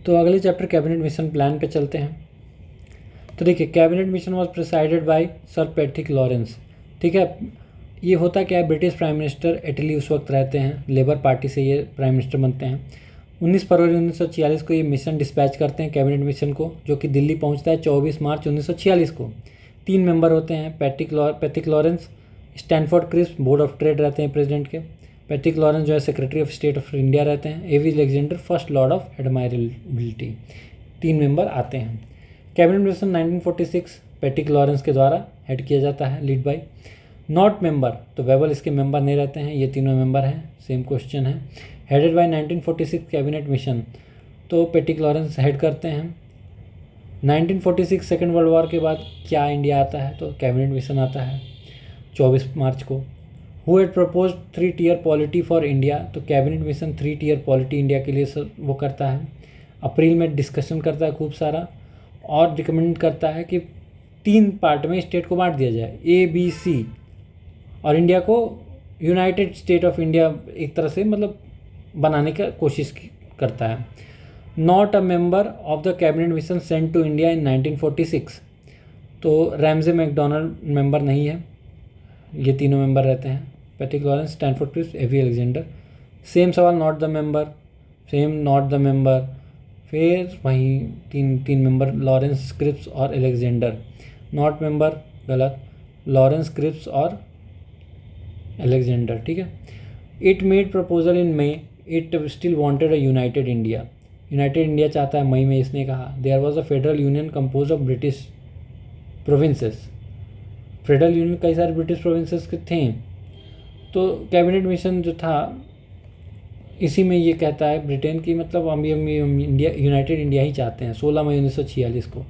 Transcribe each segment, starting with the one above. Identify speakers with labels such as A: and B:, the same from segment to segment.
A: तो अगले chapter cabinet mission plan पे चलते हैं। तो देखिए, cabinet mission was presided bye sir Patrick Lawrence. ठीक है, ये होता क्या है, ब्रिटिश प्राइम मिनिस्टर इटली उस वक्त रहते हैं, लेबर पार्टी से ये प्राइम मिनिस्टर बनते हैं। 19 फरवरी 1946 को ये मिशन डिस्पैच करते हैं, कैबिनेट मिशन को, जो कि दिल्ली पहुंचता है 24 मार्च 1946 को। 3 मेंबर होते हैं, Patrick Lawrence, Stanford Cripps board of trade रहते हैं प्रेसिडेंट के। पैट्रिक लॉरेंस जो है secretary of state of India रहते हैं। A V Alexander first lord of admirability. 3 member आते हैं। कैबिनेट मिशन 1946 पैट्रिक लॉरेंस के द्वारा हेड किया जाता है, लीड बाई। नॉट मेंबर, तो वेबल इसके मेंबर नहीं रहते हैं, ये तीनों मेंबर हैं, सेम क्वेश्चन है। हेडेड बाय 1946 कैबिनेट मिशन, तो पैट्रिक लॉरेंस हेड करते हैं। 1946 सेकेंड वर्ल्ड वॉर के बाद क्या इंडिया आता है, तो कैबिनेट मिशन आता है 24 मार्च को। Who had propose 3 tier polity for India, तो cabinet mission 3 tier polity India के लिए वो करता है। अप्रैल में डिस्कशन करता है खूब सारा, और रिकमेंड करता है कि 3 पार्ट में स्टेट को बांट दिया जाए, ABC, और इंडिया को यूनाइटेड स्टेट ऑफ इंडिया एक तरह से मतलब बनाने का कोशिश करता है। Not a member of the cabinet mission sent to India in 1946, तो रैमजे मैकडोनाल्ड मेंबर नहीं है, ये तीनों मेंबर रहते हैं, Patrick Lawrence, Stanford Crisp, AV Alexander. Same सवाल, not the member, same not the member, फिर वहीं तीन मेंबर लॉरेंस, क्रिप्स और अलेक्जेंडर। नॉट मेंबर गलत, लॉरेंस, क्रिप्स और अलेक्जेंडर। ठीक है। It made proposal in May, it still wanted a united India, united India चाहता है, मई में इसने कहा। There was a federal union compose of British provinces, federal union कई सारे ब्रिटिश प्रोविंसेस के थे। तो कैबिनेट मिशन जो था इसी में ये कहता है ब्रिटेन की, मतलब हम इंडिया, यूनाइटेड इंडिया ही चाहते हैं। 16 मई 1946 को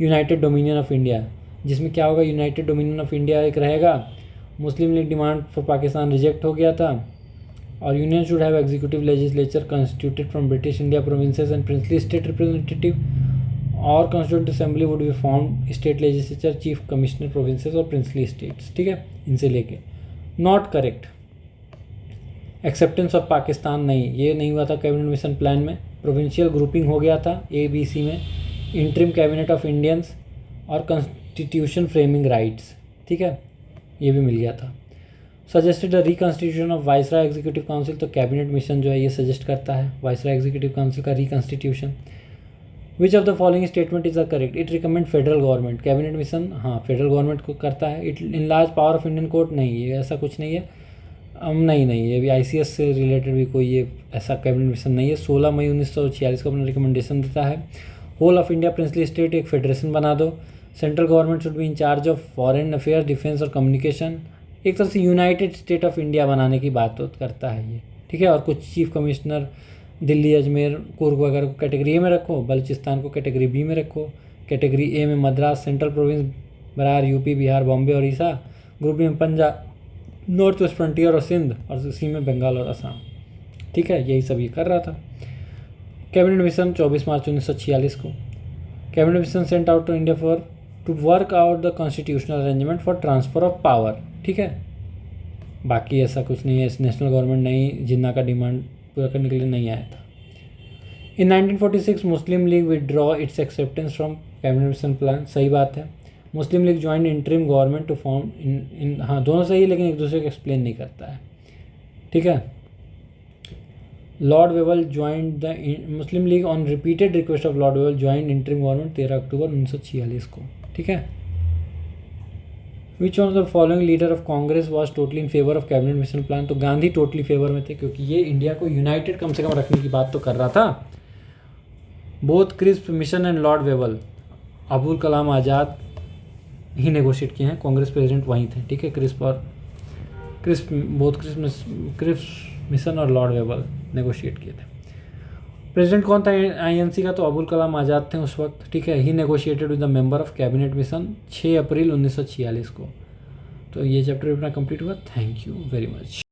A: यूनाइटेड डोमिनियन ऑफ इंडिया, जिसमें क्या होगा, यूनाइटेड डोमिनियन ऑफ इंडिया एक रहेगा। Muslim league demand for Pakistan reject हो गया था, और union should have executive legislature constituted from British India provinces and princely state representative, और constituent assembly would be form, state legislature, chief commissioner provinces और princely states. ठीक है, इनसे लेके। Not correct, acceptance of Pakistan नहीं, ये नहीं हुआ था कैबिनेट मिशन प्लान में। प्रोविंशियल ग्रुपिंग हो गया था ABC में, इंटरिम कैबिनेट ऑफ इंडियंस और कॉन्स्टिट्यूशन फ्रेमिंग राइट्स। ठीक है, ये भी मिल गया था। Suggested the reconstitution of viceroy executive council, तो कैबिनेट मिशन जो है ये सजेस्ट करता है वाइसराय एग्जीक्यूटिव काउंसिल का reconstitution. Which of the following statement is the correct, it recommend federal government, cabinet mission हाँ फेडरल गवर्नमेंट को करता है। It in large power of Indian court, नहीं ये ऐसा कुछ नहीं है। नहीं ये भी ICS से रिलेटेड भी कोई ये ऐसा कैबिनेट मिशन नहीं है। 16 मई 1946 को अपना रिकमेंडेशन देता है। Whole of India princely state एक फेडरेशन बना दो। Central government should be in charge of foreign affair, defence और कम्युनिकेशन, एक तरह से यूनाइटेड स्टेट ऑफ इंडिया बनाने की बात करता है ये। ठीक है, और कुछ चीफ कमिश्नर दिल्ली, अजमेर, कुर्ग वगैरह को कैटेगरी A में रखो, बलूचिस्तान को कैटेगरी B में रखो, कैटेगरी A में Madras, central province, Berar, UP, Bihar, Bombay, Orissa, group B में पंजाब, नॉर्थ वेस्ट फ्रंटियर और सिंध, और सी में बंगाल और असम। ठीक है, यही सब ये कर रहा था। कैबिनेट मिशन 24 मार्च 1946 को। Cabinet mission sent out to India for to work out the constitutional arrangement for transfer of power. ठीक है, बाकी ऐसा कुछ नहीं है, नेशनल गवर्नमेंट नहीं, जिन्ना का डिमांड पूरा करने के लिए नहीं आया था। In 1946 Muslim league withdraw its acceptance from cabinet mission plan, सही बात है। Muslim league join interim government to form in हाँ दोनों सही है, लेकिन एक दूसरे को एक्सप्लेन नहीं करता है। ठीक है, Lord Wavell join the Muslim league on repeated request of Lord Wavell join interim government 13 अक्टूबर 1946 को। ठीक है, which of the following leader of Congress was totally in favour of cabinet mission plan, तो गांधी टोटली फेवर में थे, क्योंकि ये India को United कम से कम रखने की बात तो कर रहा था। Both crisp mission and Lord Wavell, Abul Kalam Azad he negotiate किए हैं, कांग्रेस प्रेसिडेंट वहीं थे। ठीक है, क्रिस्प मिशन और लॉर्ड वेवल नेगोशिएट किए थे। प्रेसिडेंट कौन था INC का, तो अबुल कलाम आज़ाद थे उस वक्त। ठीक है, he negotiated with the member of cabinet mission 6 अप्रैल 1946 को। तो ये चैप्टर अपना कंप्लीट हुआ। Thank you very much.